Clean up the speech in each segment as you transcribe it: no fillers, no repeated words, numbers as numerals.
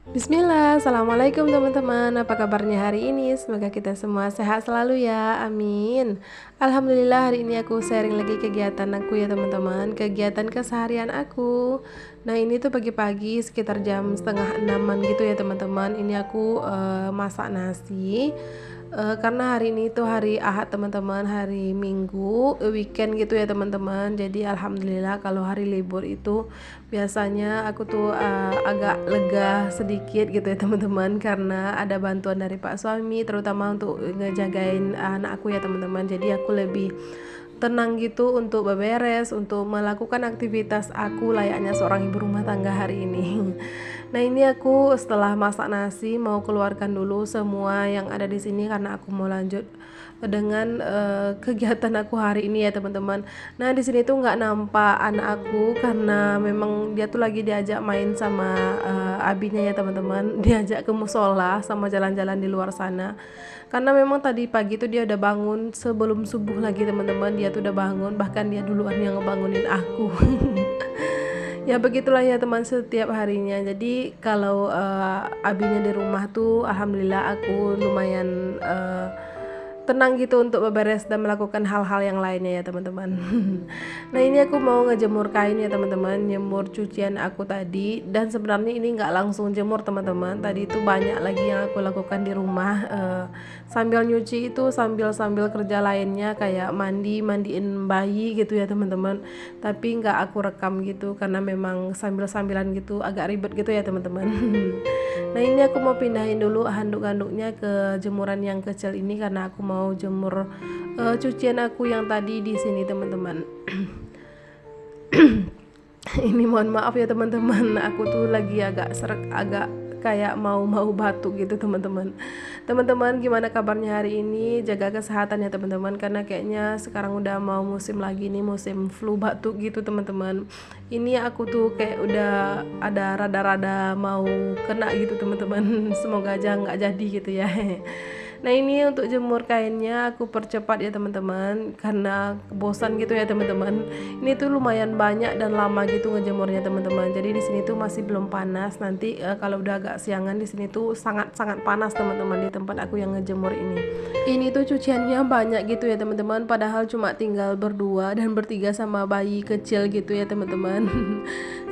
Bismillah, Assalamualaikum teman-teman. Apa kabarnya hari ini? Semoga kita semua sehat selalu ya, amin. Alhamdulillah hari ini aku sharing lagi kegiatan aku ya teman-teman, kegiatan keseharian aku. Nah ini tuh pagi-pagi sekitar jam setengah enaman gitu ya teman-teman. Ini aku masak nasi. Karena hari ini tuh hari Ahad teman-teman, hari Minggu, weekend gitu ya teman-teman. Jadi alhamdulillah kalau hari libur itu biasanya aku tuh agak lega sedikit gitu ya teman-teman, karena ada bantuan dari Pak suami terutama untuk ngejagain anak aku ya teman-teman. Jadi aku lebih tenang gitu untuk beberes, untuk melakukan aktivitas aku layaknya seorang ibu rumah tangga hari ini. Nah ini aku setelah masak nasi mau keluarkan dulu semua yang ada di sini karena aku mau lanjut dengan kegiatan aku hari ini ya teman-teman. Nah di sini tuh nggak nampak anak aku karena memang dia tuh lagi diajak main sama abinya ya teman-teman, diajak ke musola sama jalan-jalan di luar sana. Karena memang tadi pagi tuh dia udah bangun sebelum subuh lagi teman-teman, dia tuh udah bangun, bahkan dia duluan yang ngebangunin aku. Ya begitulah ya teman, setiap harinya. Jadi kalau abinya di rumah tuh alhamdulillah aku lumayan tenang gitu untuk beberes dan melakukan hal-hal yang lainnya ya teman-teman. Nah ini aku mau ngejemur kain ya teman-teman, jemur cucian aku tadi. Dan sebenarnya ini nggak langsung jemur teman-teman, tadi itu banyak lagi yang aku lakukan di rumah, sambil nyuci itu sambil kerja lainnya kayak mandiin bayi gitu ya teman-teman. Tapi nggak aku rekam gitu karena memang sambilan gitu agak ribet gitu ya teman-teman. Nah ini aku mau pindahin dulu handuk-handuknya ke jemuran yang kecil ini karena aku mau jemur cucian aku yang tadi di sini teman-teman. Ini mohon maaf ya teman-teman, aku tuh lagi agak serak, agak kayak mau batuk gitu teman-teman. Teman-teman gimana kabarnya hari ini? Jaga kesehatan ya teman-teman, karena kayaknya sekarang udah mau musim lagi nih, musim flu batuk gitu teman-teman. Ini aku tuh kayak udah ada rada-rada mau kena gitu teman-teman. Semoga aja nggak jadi gitu ya. Nah ini untuk jemur kainnya aku percepat ya teman-teman karena bosan gitu ya teman-teman. Ini tuh lumayan banyak dan lama gitu ngejemurnya teman-teman. Jadi di sini tuh masih belum panas. Nanti kalau udah agak siangan di sini tuh sangat-sangat panas teman-teman di tempat aku yang ngejemur ini. Ini tuh cuciannya banyak gitu ya teman-teman. Padahal cuma tinggal berdua dan bertiga sama bayi kecil gitu ya teman-teman.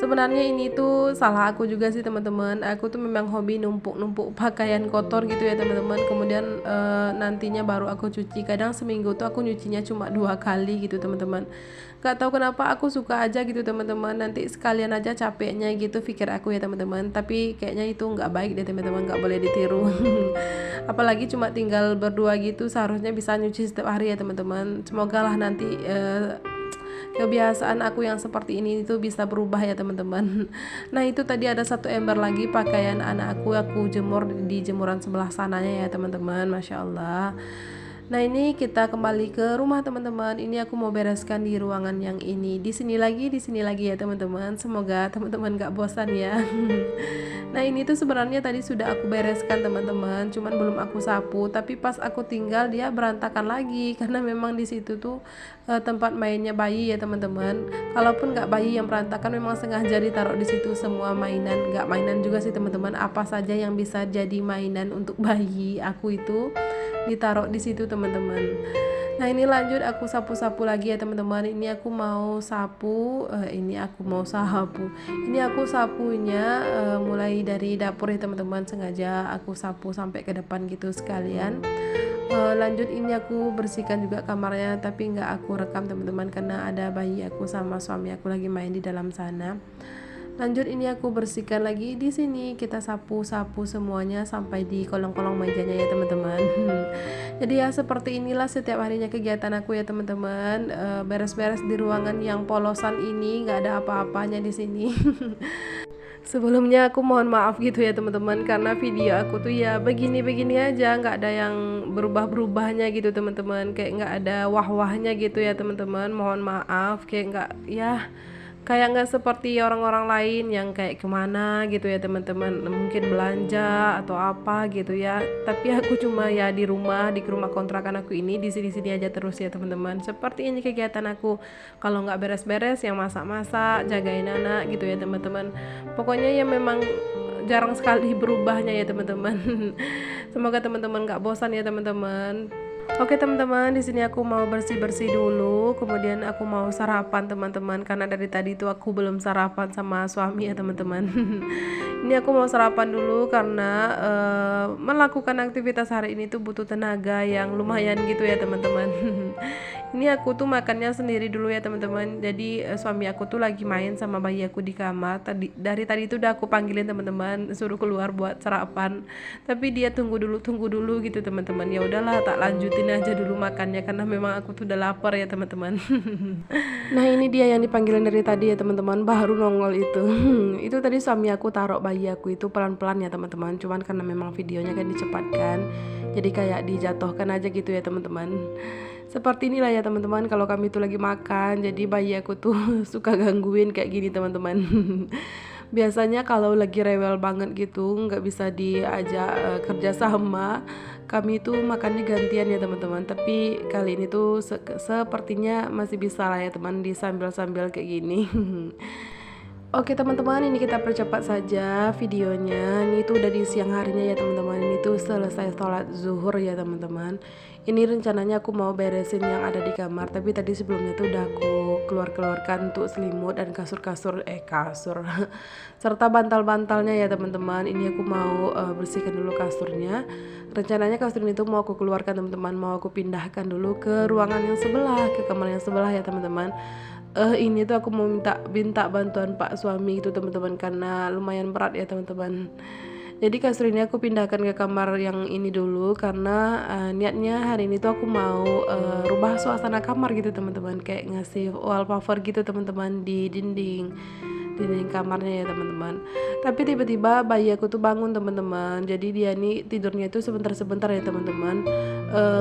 Sebenarnya ini tuh salah aku juga sih teman-teman. Aku tuh memang hobi numpuk-numpuk pakaian kotor gitu ya teman-teman. Kemudian nantinya baru aku cuci. Kadang seminggu tuh aku nyucinya cuma 2 kali gitu teman-teman. Gak tahu kenapa aku suka aja gitu teman-teman. Nanti sekalian aja capeknya gitu pikir aku ya teman-teman. Tapi kayaknya itu nggak baik deh teman-teman, nggak boleh ditiru. Apalagi cuma tinggal berdua gitu, seharusnya bisa nyuci setiap hari ya teman-teman. Semoga lah nanti kebiasaan aku yang seperti ini itu bisa berubah ya teman-teman. Nah itu tadi ada satu ember lagi pakaian anak aku jemur di jemuran sebelah sananya ya teman-teman, masya Allah. Nah ini kita kembali ke rumah teman-teman. Ini aku mau bereskan di ruangan yang ini. Di sini lagi ya teman-teman. Semoga teman-teman gak bosan ya. Nah ini tuh sebenarnya tadi sudah aku bereskan teman-teman. Cuman belum aku sapu. Tapi pas aku tinggal dia berantakan lagi. Karena memang di situ tuh tempat mainnya bayi ya teman-teman. Kalaupun gak bayi yang berantakan, memang sengaja ditaruh di situ semua mainan. Gak mainan juga sih teman-teman. Apa saja yang bisa jadi mainan untuk bayi aku itu ditaruh di situ teman-teman. Nah ini lanjut aku sapu-sapu lagi ya teman-teman. Ini aku mau sapu, ini aku sapunya mulai dari dapur ya teman-teman. Sengaja aku sapu sampai ke depan gitu sekalian. Lanjut ini aku bersihkan juga kamarnya, tapi nggak aku rekam teman-teman karena ada bayi aku sama suami aku lagi main di dalam sana. Lanjut ini aku bersihkan lagi di sini, kita sapu-sapu semuanya sampai di kolong-kolong mejanya ya teman-teman. Jadi ya seperti inilah setiap harinya kegiatan aku ya teman-teman. Beres-beres di ruangan yang polosan ini, nggak ada apa-apanya di sini. Sebelumnya aku mohon maaf gitu ya teman-teman, karena video aku tuh ya begini-begini aja, nggak ada yang berubah-berubahnya gitu teman-teman, kayak nggak ada wah-wahnya gitu ya teman-teman. Mohon maaf, kayak nggak ya, kayak nggak seperti orang-orang lain yang kayak kemana gitu ya teman-teman, mungkin belanja atau apa gitu ya. Tapi aku cuma ya di rumah, di rumah kontrakan aku ini, di sini-sini aja terus ya teman-teman. Seperti ini kegiatan aku, kalau nggak beres-beres yang masak-masak, jagain anak gitu ya teman-teman. Pokoknya ya memang jarang sekali berubahnya ya teman-teman. Semoga teman-teman nggak bosan ya teman-teman. Oke teman-teman, di sini aku mau bersih-bersih dulu, kemudian aku mau sarapan teman-teman, karena dari tadi itu aku belum sarapan sama suami ya teman-teman. Ini aku mau sarapan dulu karena melakukan aktivitas hari ini tuh butuh tenaga yang lumayan gitu ya teman-teman. Ini aku tuh makannya sendiri dulu ya teman-teman. Jadi suami aku tuh lagi main sama bayi aku di kamar. Dari tadi itu udah aku panggilin teman-teman, suruh keluar buat sarapan. Tapi dia tunggu dulu gitu teman-teman. Ya udahlah, tak lanjutin aja dulu makannya karena memang aku tuh udah lapar ya teman-teman. Nah, ini dia yang dipanggilin dari tadi ya teman-teman, baru nongol itu. Itu tadi suami aku taruh bayi aku itu pelan-pelan ya teman-teman. Cuman karena memang videonya kan dicepatkan, jadi kayak dijatuhkan aja gitu ya teman-teman. Seperti inilah ya teman-teman, kalau kami tuh lagi makan, jadi bayi aku tuh suka gangguin kayak gini teman-teman. Biasanya kalau lagi rewel banget gitu, nggak bisa diajak kerja sama, kami tuh makannya gantian ya teman-teman. Tapi kali ini tuh sepertinya masih bisa lah ya teman, di sambil-sambil kayak gini. Oke teman-teman, ini kita percepat saja videonya. Ini tuh udah di siang harinya ya teman-teman. Ini tuh selesai sholat zuhur ya teman-teman. Ini rencananya aku mau beresin yang ada di kamar, tapi tadi sebelumnya tuh udah aku keluarkan untuk selimut dan kasur serta bantal-bantalnya ya teman-teman. Ini aku mau bersihkan dulu kasurnya. Rencananya kasur ini tuh mau aku keluarkan teman-teman, mau aku pindahkan dulu ke ruangan yang sebelah, ke kamar yang sebelah ya teman-teman. Ini tuh aku mau minta bantuan Pak suami itu teman-teman, karena lumayan berat ya teman-teman. Jadi kasur ini aku pindahkan ke kamar yang ini dulu, karena niatnya hari ini tuh aku mau rubah suasana kamar gitu teman-teman, kayak ngasih wallpaper gitu teman-teman di dinding kamarnya ya teman-teman. Tapi tiba-tiba bayi aku tuh bangun teman-teman. Jadi dia nih tidurnya itu sebentar-sebentar ya teman-teman,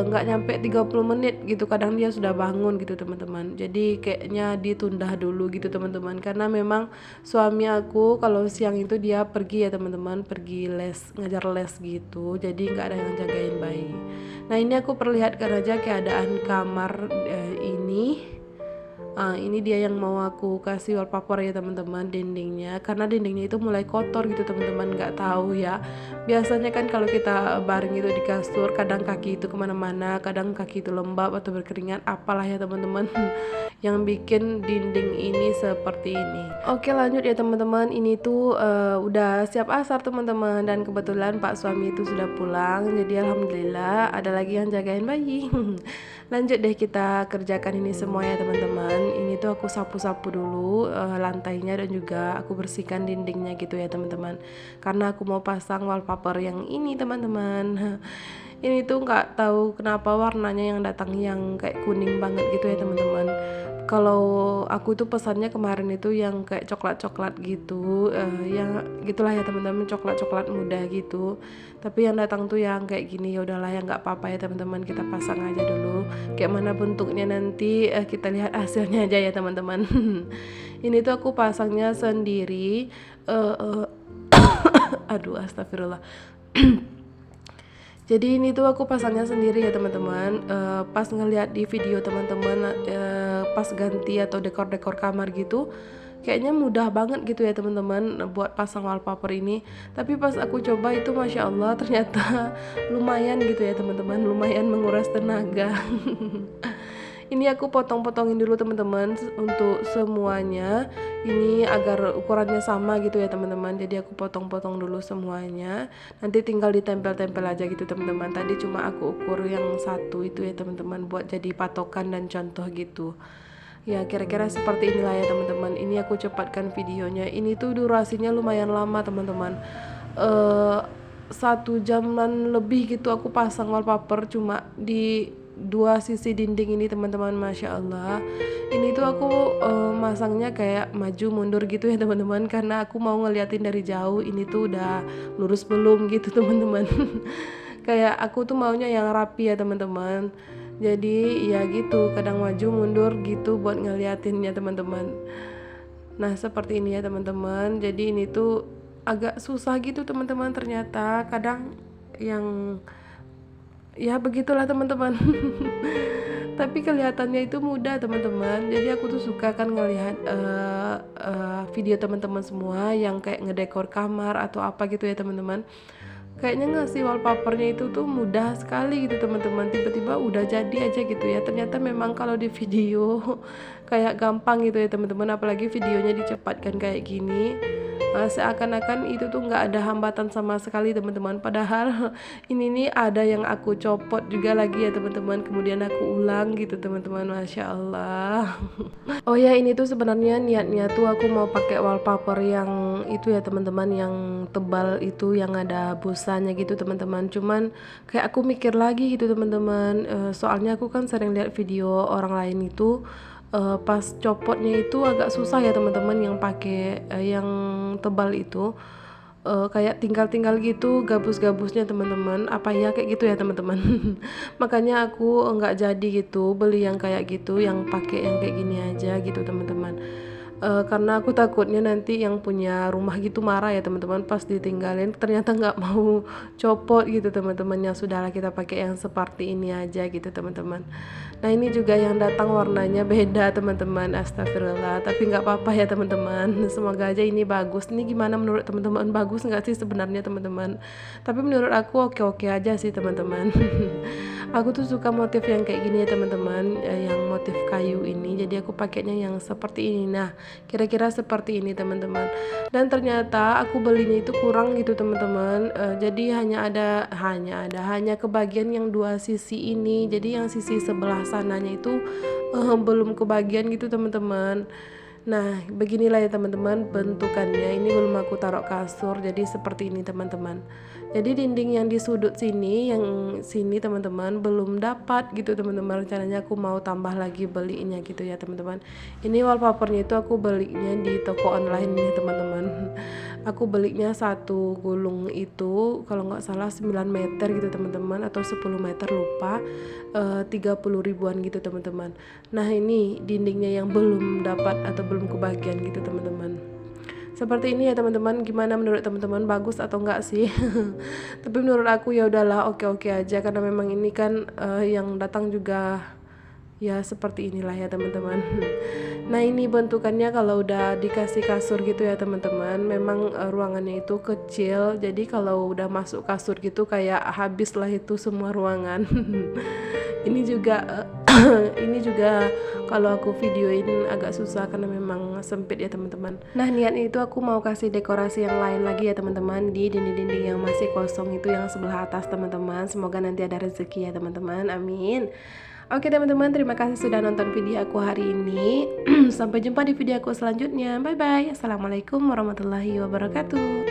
nggak nyampe 30 menit gitu, kadang dia sudah bangun gitu teman-teman. Jadi kayaknya ditunda dulu gitu teman-teman, karena memang suami aku kalau siang itu dia pergi ya teman-teman, pergi les, ngajar les gitu, jadi nggak ada yang jagain bayi. Nah, ini aku perlihatkan aja keadaan kamar ini. Ini dia yang mau aku kasih wallpaper ya teman-teman, dindingnya, karena dindingnya itu mulai kotor gitu teman-teman. Nggak tahu ya, biasanya kan kalau kita baring itu di kasur, kadang kaki itu kemana-mana, kadang kaki itu lembab atau berkeringat, apalah ya teman-teman. Yang bikin dinding ini seperti ini. Oke, lanjut ya teman-teman. Ini tuh udah siap asar teman-teman, dan kebetulan Pak suami itu sudah pulang, jadi alhamdulillah ada lagi yang jagain bayi. Lanjut deh, kita kerjakan ini semua ya teman-teman. Ini tuh aku sapu-sapu dulu lantainya, dan juga aku bersihkan dindingnya gitu ya teman-teman, karena aku mau pasang wallpaper yang ini teman-teman. Ini tuh nggak tahu kenapa warnanya yang datang yang kayak kuning banget gitu ya teman-teman. Kalau aku tuh pesannya kemarin itu yang kayak coklat-coklat gitu, yang gitulah ya teman-teman, coklat-coklat muda gitu. Tapi yang datang tuh yang kayak gini. Ya udahlah, ya nggak apa-apa ya teman-teman, kita pasang aja dulu. Kayak mana bentuknya nanti kita lihat hasilnya aja ya teman-teman. Ini tuh aku pasangnya sendiri. Aduh, astagfirullah. Jadi ini tuh aku pasangnya sendiri ya teman-teman. Pas ngeliat di video teman-teman, pas ganti atau dekor-dekor kamar gitu, kayaknya mudah banget gitu ya teman-teman buat pasang wallpaper ini. Tapi pas aku coba itu masya Allah, ternyata lumayan gitu ya teman-teman, lumayan menguras tenaga. Ini aku potong-potongin dulu teman-teman untuk semuanya. Ini agar ukurannya sama gitu ya teman-teman. Jadi aku potong-potong dulu semuanya. Nanti tinggal ditempel-tempel aja gitu teman-teman. Tadi cuma aku ukur yang satu itu ya teman-teman, buat jadi patokan dan contoh gitu. Ya kira-kira seperti inilah ya teman-teman. Ini aku cepatkan videonya. Ini tuh durasinya lumayan lama teman-teman. 1 jaman lebih gitu aku pasang wallpaper, cuma di dua sisi dinding ini teman-teman, Masya Allah. Ini tuh aku masangnya kayak maju mundur gitu ya teman-teman, karena aku mau ngeliatin dari jauh ini tuh udah lurus belum gitu teman-teman. Kayak aku tuh maunya yang rapi ya teman-teman. Jadi ya gitu, kadang maju mundur gitu buat ngeliatinnya teman-teman. Nah seperti ini ya teman-teman. Jadi ini tuh agak susah gitu teman-teman, ternyata kadang yang ya begitulah teman-teman. Tapi kelihatannya itu mudah teman-teman. Jadi aku tuh suka kan ngelihat video teman-teman semua yang kayak ngedekor kamar atau apa gitu ya teman-teman. Kayaknya ngasih wallpapernya itu tuh mudah sekali gitu teman-teman, tiba-tiba udah jadi aja gitu ya. Ternyata memang kalau di video kayak gampang gitu ya teman-teman, apalagi videonya dicepatkan kayak gini. Seakan-akan itu tuh nggak ada hambatan sama sekali teman-teman, padahal ini nih ada yang aku copot juga lagi ya teman-teman, kemudian aku ulang gitu teman-teman, Masya Allah. Oh ya, ini tuh sebenarnya niatnya tuh aku mau pakai wallpaper yang itu ya teman-teman, yang tebal itu, yang ada busanya gitu teman-teman. Cuman kayak aku mikir lagi gitu teman-teman, soalnya aku kan sering lihat video orang lain itu pas copotnya itu agak susah ya teman-teman, yang pakai yang tebal itu. Kayak tinggal-tinggal gitu gabus-gabusnya teman-teman, apa ya kayak gitu ya teman-teman. Makanya aku nggak jadi gitu beli yang kayak gitu, yang pakai yang kayak gini aja gitu teman-teman. Karena aku takutnya nanti yang punya rumah gitu marah ya teman-teman, pas ditinggalin ternyata nggak mau copot gitu teman-teman. Ya sudahlah, kita pakai yang seperti ini aja gitu teman-teman. Nah ini juga yang datang warnanya beda teman-teman, astagfirullah, tapi nggak apa-apa ya teman-teman. Semoga aja ini bagus. Ini gimana menurut teman-teman, bagus nggak sih sebenarnya teman-teman? Tapi menurut aku oke-oke aja sih teman-teman. Aku tuh suka motif yang kayak gini ya teman-teman, yang motif kayu ini, jadi aku pakainya yang seperti ini. Nah kira-kira seperti ini teman-teman. Dan ternyata aku belinya itu kurang gitu teman-teman. Jadi hanya kebagian yang dua sisi ini, jadi yang sisi sebelah sananya itu belum kebagian gitu teman-teman. Nah beginilah ya teman-teman bentukannya. Ini belum aku taruh kasur, jadi seperti ini teman-teman. Jadi dinding yang di sudut sini, yang sini teman-teman belum dapat gitu teman-teman. Rencananya aku mau tambah lagi belinya gitu ya teman-teman. Ini wallpapernya itu aku belinya di toko online nih teman-teman. Aku belinya satu gulung itu kalau nggak salah 9 meter gitu teman-teman, atau 10 meter lupa, 30 ribuan gitu teman-teman. Nah ini dindingnya yang belum dapat atau belum kebagian gitu teman-teman. Seperti ini ya teman-teman. Gimana menurut teman-teman, bagus atau enggak sih? Tapi menurut aku ya udahlah, oke-oke aja, karena memang ini kan yang datang juga ya seperti inilah ya teman-teman. Nah ini bentukannya kalau udah dikasih kasur gitu ya teman-teman, memang ruangannya itu kecil, jadi kalau udah masuk kasur gitu kayak habis lah itu semua ruangan. Ini juga ini juga kalau aku videoin agak susah karena memang sempit ya teman-teman. Nah niatnya itu aku mau kasih dekorasi yang lain lagi ya teman-teman, di dinding-dinding yang masih kosong itu, yang sebelah atas teman-teman. Semoga nanti ada rezeki ya teman-teman, amin. Oke teman-teman, terima kasih sudah nonton video aku hari ini. Sampai jumpa di video aku selanjutnya. Bye bye. Assalamualaikum warahmatullahi wabarakatuh.